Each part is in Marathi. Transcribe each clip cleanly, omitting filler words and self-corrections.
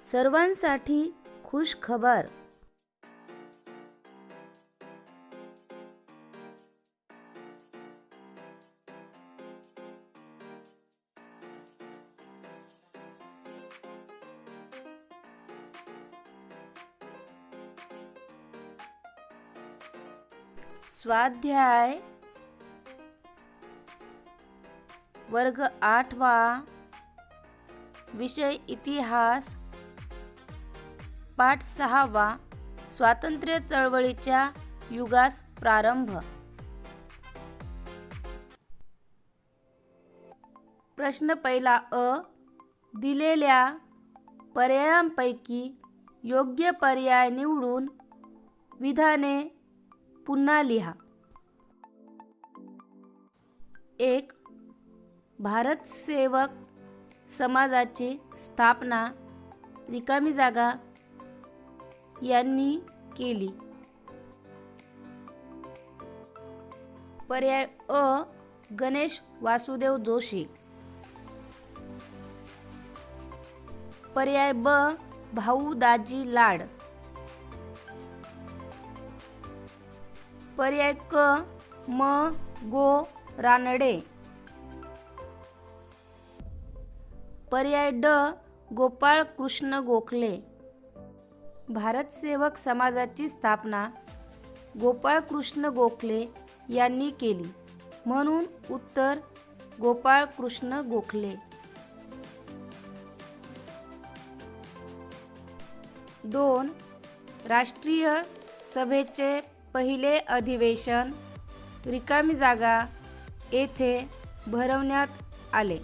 सर्वांसाठी खुश खबर. स्वाध्याय वर्ग 8वा, विषय इतिहास, पाठ 6वा, स्वातंत्र्य चळवळीच्या युगास प्रारंभ. प्रश्न पहिला अ. दिलेल्या पर्यायांपैकी योग्य पर्याय निवडून विधाने पुन्हा लिहा. 1. भारत सेवक समाजाची स्थापना रिकामी जागा यांनी केली. पर्याय अ. गणेश वासुदेव जोशी. पर्याय ब. भाऊ दाजी लाड. पर्याय क. म. गो. रानडे. पर्याय ड. गोपाळ कृष्ण गोखले. भारत सेवक समाजाची स्थापना गोपाळ कृष्ण गोखले यांनी केली, म्हणून उत्तर गोपाळ कृष्ण गोखले. 2. राष्ट्रीय सभेचे पहिले अधिवेशन रिकामी जागा येथे भरवण्यात आले.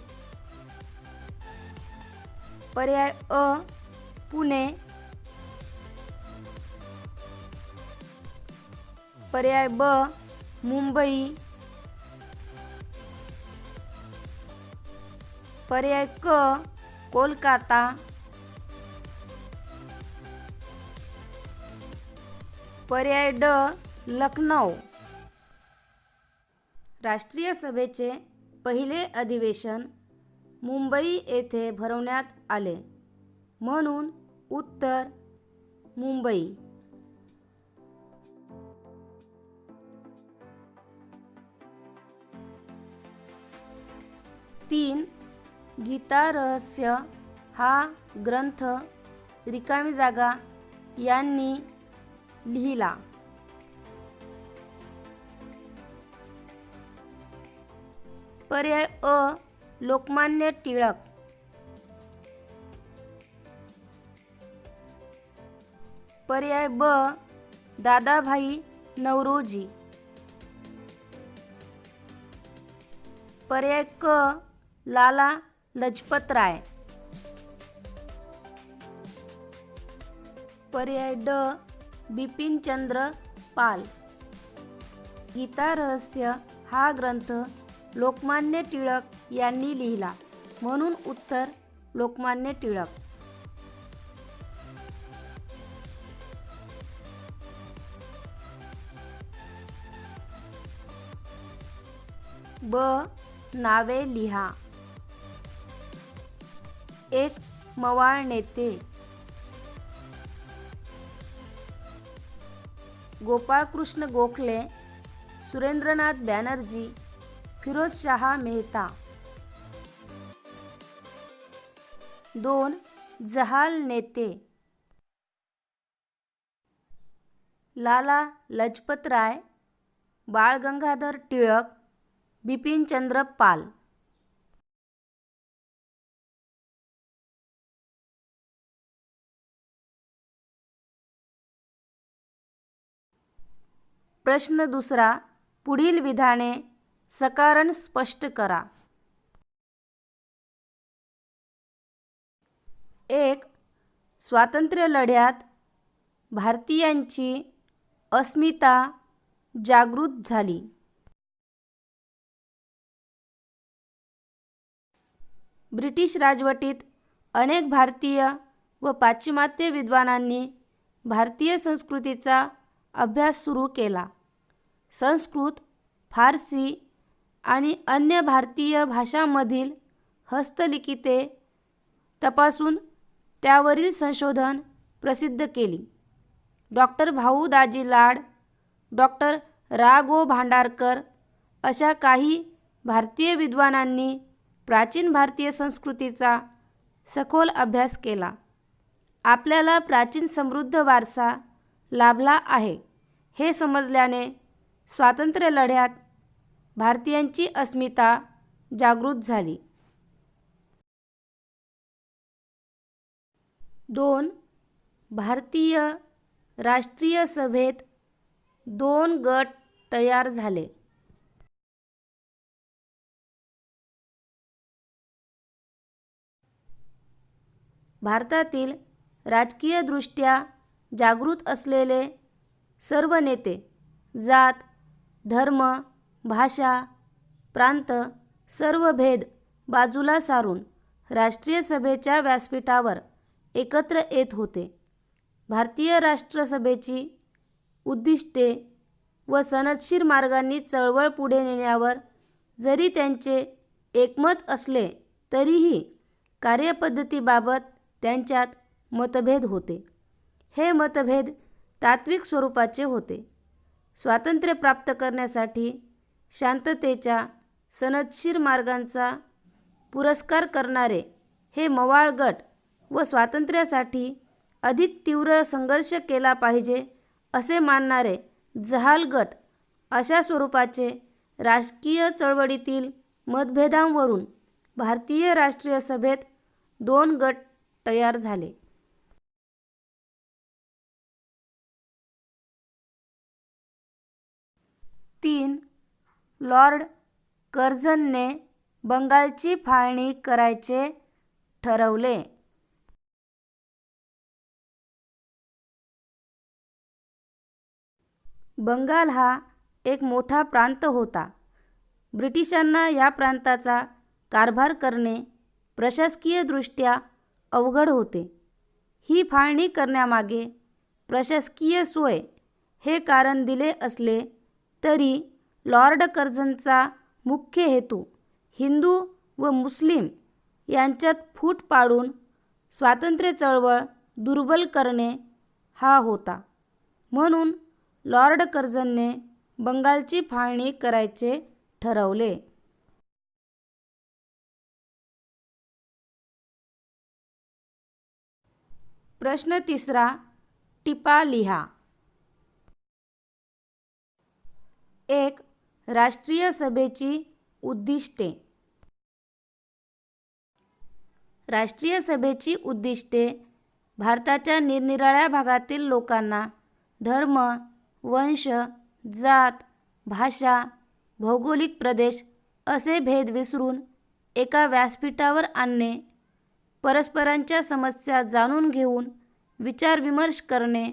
पर्याय अ. पुणे. पर्याय ब. मुंबई. पर्याय क. कोलकाता. पर्याय ड. लखनौ. राष्ट्रीय सभेचे पहिले अधिवेशन मुंबई येथे भरवण्यात आले, म्हणून उत्तर मुंबई. 3. गीता रहस्य हा ग्रंथ रिकामी जागा यांनी लिहिला. पर्याय अ. लोकमान्य टिळक. पर्याय ब. दादाभाई नौरोजी. पर्याय क. लाला लजपत राय. पर्याय ड. बिपिनचंद्र पाल. गीता रहस्य हा ग्रंथ लोकमान्य टिळक यांनी लिहिला, म्हणून उत्तर लोकमान्य टिळक. ब. नावे लिहा. 1. मवाळ नेते गोपाळकृष्ण गोखले, सुरेंद्रनाथ बॅनर्जी, फिरोजशाह मेहता. 2. जहाल नेते लाला लजपत राय, बाळ गंगाधर टिळक, बिपिनचंद्र पाल. 2. पुढील विधाने सकारण स्पष्ट करा. 1. स्वातंत्र्य लढ्यात भारतीयांची अस्मिता जागृत झाली. ब्रिटिश राजवटीत अनेक भारतीय व पाश्चिमात्य विद्वानांनी भारतीय संस्कृतीचा अभ्यास सुरू केला. संस्कृत, फारसी आणि अन्य भारतीय भाषांमधील हस्तलिखिते तपासून त्यावरील संशोधन प्रसिद्ध केली. डॉक्टर भाऊ दाजी लाड, डॉक्टर रा गो भांडारकर अशा काही भारतीय विद्वानांनी प्राचीन भारतीय संस्कृतीचा सखोल अभ्यास केला. आपल्याला प्राचीन समृद्ध वारसा लाभला आहे हे समजल्याने स्वातंत्र्य लढ्यात भारतीयांची अस्मिता जागृत झाली. 2. भारतीय राष्ट्रीय सभेत 2 गट तयार झाले. भारतातील राजकीयदृष्ट्या जागृत असलेले सर्व नेते जात, धर्म, भाषा, प्रांत सर्व भेद बाजूला सारून राष्ट्रीय सभेच्या व्यासपीठावर एकत्र येत होते. भारतीय राष्ट्रसभेची उद्दिष्टे व सनदशीर मार्गांनी चळवळ पुढे नेण्यावर जरी त्यांचे एकमत असले तरीही कार्यपद्धतीबाबत त्यांच्यात मतभेद होते. हे मतभेद तात्विक स्वरूपाचे होते. स्वातंत्र्य प्राप्त करण्यासाठी शांततेच्या सनदशीर मार्गांचा पुरस्कार करणारे हे मवाळ गट व स्वातंत्र्यासाठी अधिक तीव्र संघर्ष केला पाहिजे असे मानणारे जहाल गट अशा स्वरूपाचे राजकीय चळवळीतील मतभेदांवरून भारतीय राष्ट्रीय सभेत 2 गट तयार झाले. 3. लॉर्ड कर्झनने बंगालची फाळणी करायचे ठरवले. बंगाल हा एक मोठा प्रांत होता. ब्रिटिशांना या प्रांताचा कारभार करणे प्रशासकीयदृष्ट्या अवघड होते. ही फाळणी करण्यामागे प्रशासकीय सोय हे कारण दिले असले तरी लॉर्ड कर्झनचा मुख्य हेतू हिंदू व मुस्लिम यांच्यात फूट पाडून स्वातंत्र्य चळवळ दुर्बल करणे हा होता. म्हणून लॉर्ड कर्झनने बंगालची फाळणी करायचे ठरवले. प्रश्न 3. टिपा लिहा. 1. राष्ट्रीय सभेची उद्दिष्टे. राष्ट्रीय सभेची उद्दिष्टे भारताच्या निरनिराळ्या भागातील लोकांना धर्म, वंश, जात, भाषा, भौगोलिक प्रदेश असे भेद विसरून एका व्यासपीठावर आणणे, परस्परांच्या समस्या जाणून घेऊन विचारविमर्श करणे,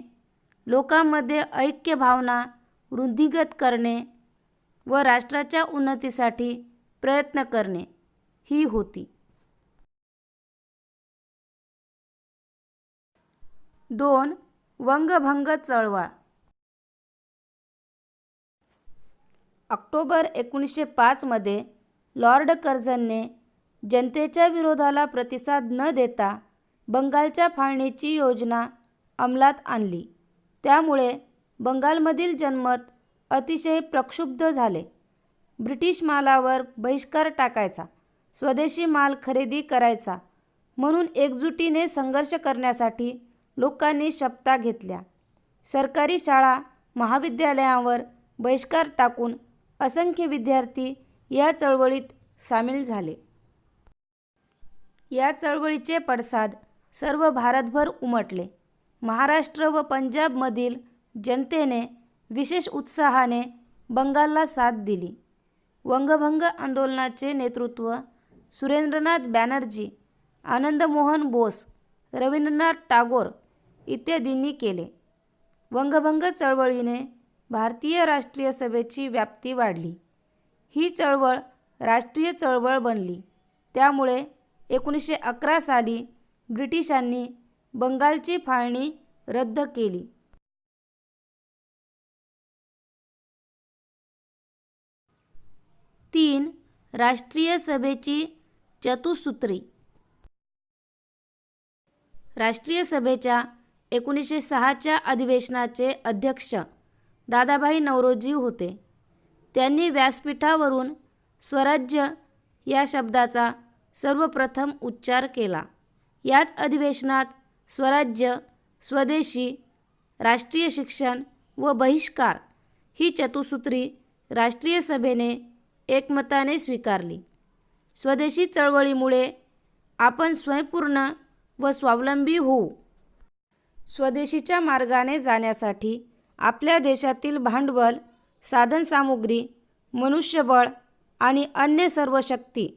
लोकांमध्ये ऐक्य भावना वृद्धिंगत करणे व राष्ट्राच्या उन्नतीसाठी प्रयत्न करणे ही होती. 2. वंगभंग चळवळ. ऑक्टोबर 1905 मध्ये लॉर्ड कर्झनने जनतेच्या विरोधाला प्रतिसाद न देता बंगालच्या फाळणीची योजना अंमलात आणली. त्यामुळे बंगालमधील जनमत अतिशय प्रक्षुब्ध झाले. ब्रिटिश मालावर बहिष्कार टाकायचा, स्वदेशी माल खरेदी करायचा म्हणून एकजुटीने संघर्ष करण्यासाठी लोकांनी शपथा घेतल्या. सरकारी शाळा महाविद्यालयांवर बहिष्कार टाकून असंख्य विद्यार्थी या चळवळीत सामील झाले. या चळवळीचे पडसाद सर्व भारतभर उमटले. महाराष्ट्र व पंजाबमधील जनतेने विशेष उत्साहाने बंगालला साथ दिली. वंगभंग आंदोलनाचे नेतृत्व सुरेंद्रनाथ बॅनर्जी, आनंदमोहन बोस, रवींद्रनाथ टागोर इत्यादींनी केले. वंगभंग चळवळीने भारतीय राष्ट्रीय सभेची व्याप्ती वाढली. ही चळवळ राष्ट्रीय चळवळ बनली. त्यामुळे 1911 साली ब्रिटिशांनी बंगालची फाळणी रद्द केली. 3. राष्ट्रीय सभेची चतुसूत्री. राष्ट्रीय सभेच्या 1906च्या अधिवेशनाचे अध्यक्ष दादाभाई नौरोजी होते. त्यांनी व्यासपीठावरून स्वराज्य या शब्दाचा सर्वप्रथम उच्चार केला. याच अधिवेशनात स्वराज्य, स्वदेशी, राष्ट्रीय शिक्षण व बहिष्कार ही चतुसूत्री राष्ट्रीय सभेने एकमताने स्वीकारली. स्वदेशी चळवळीमुळे आपण स्वयंपूर्ण व स्वावलंबी होऊ. स्वदेशीच्या मार्गाने जाण्यासाठी आपल्या देशातील भांडवल, साधनसामुग्री, मनुष्यबळ आणि अन्य सर्व शक्ती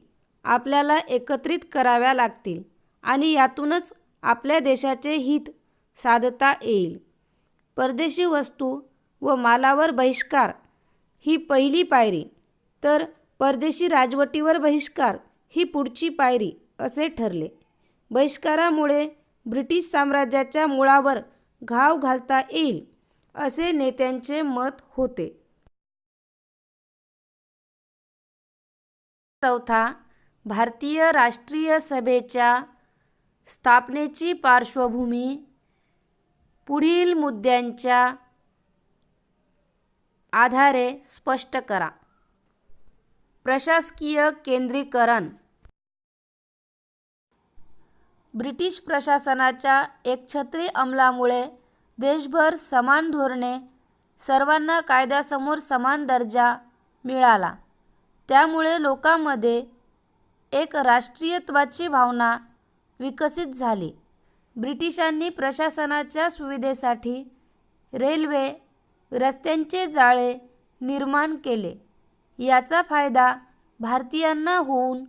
आपल्याला एकत्रित कराव्या लागतील आणि यातूनच आपल्या देशाचे हित साधता येईल. परदेशी वस्तू व मालावर बहिष्कार ही पहिली पायरी, तर परदेशी राजवटीवर बहिष्कार ही पुढची पायरी असे ठरले. बहिष्कारामुळे ब्रिटिश साम्राज्याच्या मुळावर घाव घालता येईल असे नेत्यांचे मत होते. चौथा, भारतीय राष्ट्रीय सभेच्या स्थापनेची पार्श्वभूमी पुढील मुद्द्यांच्या आधारे स्पष्ट करा. प्रशासकीय केंद्रीकरण. ब्रिटिश प्रशासनाच्या एकछत्री अंमलामुळे देशभर समान धोरणे, सर्वांना कायद्यासमोर समान दर्जा मिळाला. त्यामुळे लोकांमध्ये एक राष्ट्रीयत्वाची भावना विकसित झाली. ब्रिटिशांनी प्रशासनाच्या सुविधेसाठी रेल्वे, रस्त्यांचे जाळे निर्माण केले. याचा फायदा भारतीयांना होऊन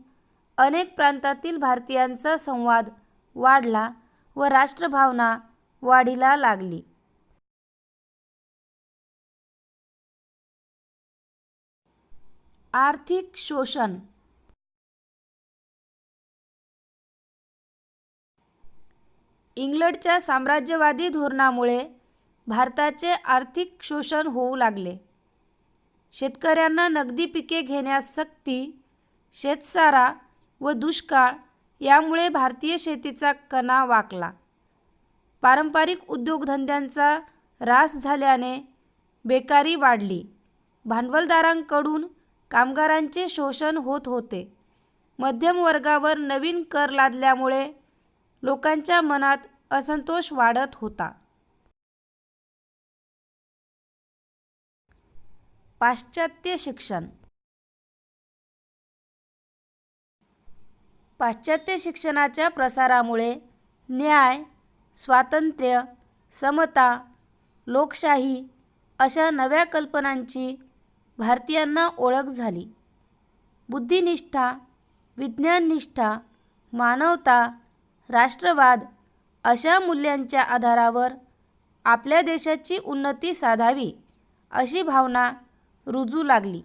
अनेक प्रांतातील भारतीयांचा संवाद वाढला व राष्ट्रभावना वाढीला लागली. आर्थिक शोषण. इंग्लंडच्या साम्राज्यवादी धोरणामुळे भारताचे आर्थिक शोषण होऊ लागले. शेतकऱ्यांना नगदी पिके घेण्यास सक्ती, शेतसारा व दुष्काळ यामुळे भारतीय शेतीचा कणा वाकला. पारंपरिक उद्योगधंद्यांचा ऱ्हास झाल्याने बेकारी वाढली. भांडवलदारांकडून कामगारांचे शोषण होत होते. मध्यम वर्गावर नवीन कर लादल्यामुळे लोकांच्या मनात असंतोष वाढत होता. पाश्चात्य शिक्षण. पाश्चात्य शिक्षणाच्या प्रसारामुळे न्याय, स्वातंत्र्य, समता, लोकशाही अशा नव्या कल्पनांची भारतीयांना ओळख झाली. बुद्धिनिष्ठा, विज्ञाननिष्ठा, मानवता, राष्ट्रवाद अशा मूल्यांच्या आधारावर आपल्या देशाची उन्नती साधावी अशी भावना रुजू लागली.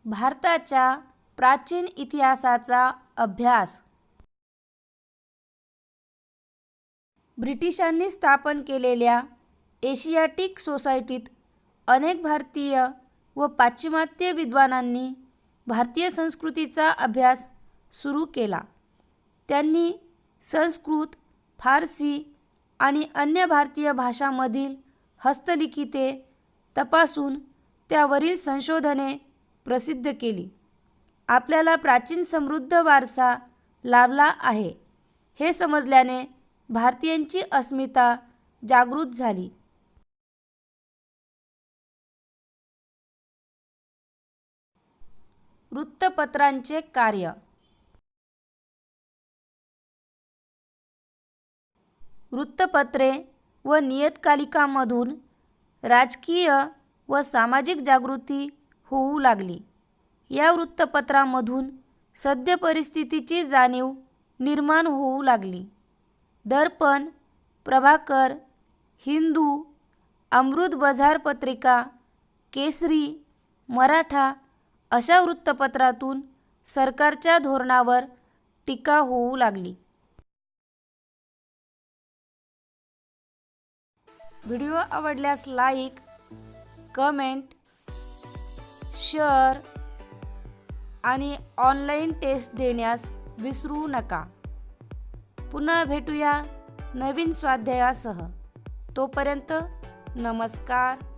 भारताच्या प्राचीन इतिहासाचा अभ्यास. ब्रिटिशांनी स्थापन केलेल्या एशियाटिक सोसायटीत अनेक भारतीय व पाश्चिमात्य विद्वानांनी भारतीय संस्कृतीचा अभ्यास सुरू केला. त्यांनी संस्कृत, फारसी आणि अन्य भारतीय भाषांमधील हस्तलिखिते तपासून त्यावरील संशोधने प्रसिद्ध केली. आपल्याला प्राचीन समृद्ध वारसा लाभला आहे हे समजल्याने भारतीयांची अस्मिता जागृत झाली. वृत्तपत्रांचे कार्य. वृत्तपत्रे व नियतकालिकांमधून राजकीय व सामाजिक जागृती होऊ लागली. या वृत्तपत्रांमधून सद्य परिस्थितीची जाणीव निर्माण होऊ लागली. दर्पण, प्रभाकर, हिंदू, अमृत बझार पत्रिका, केसरी, मराठा अशा वृत्तपत्रातून सरकारच्या धोरणावर टीका होऊ लागली. व्हिडिओ आवडल्यास लाईक, कमेंट, शेअर आणि ऑनलाईन टेस्ट देण्यास विसरू नका. पुन्हा भेटूया नवीन स्वाध्यायासह. तोपर्यंत नमस्कार.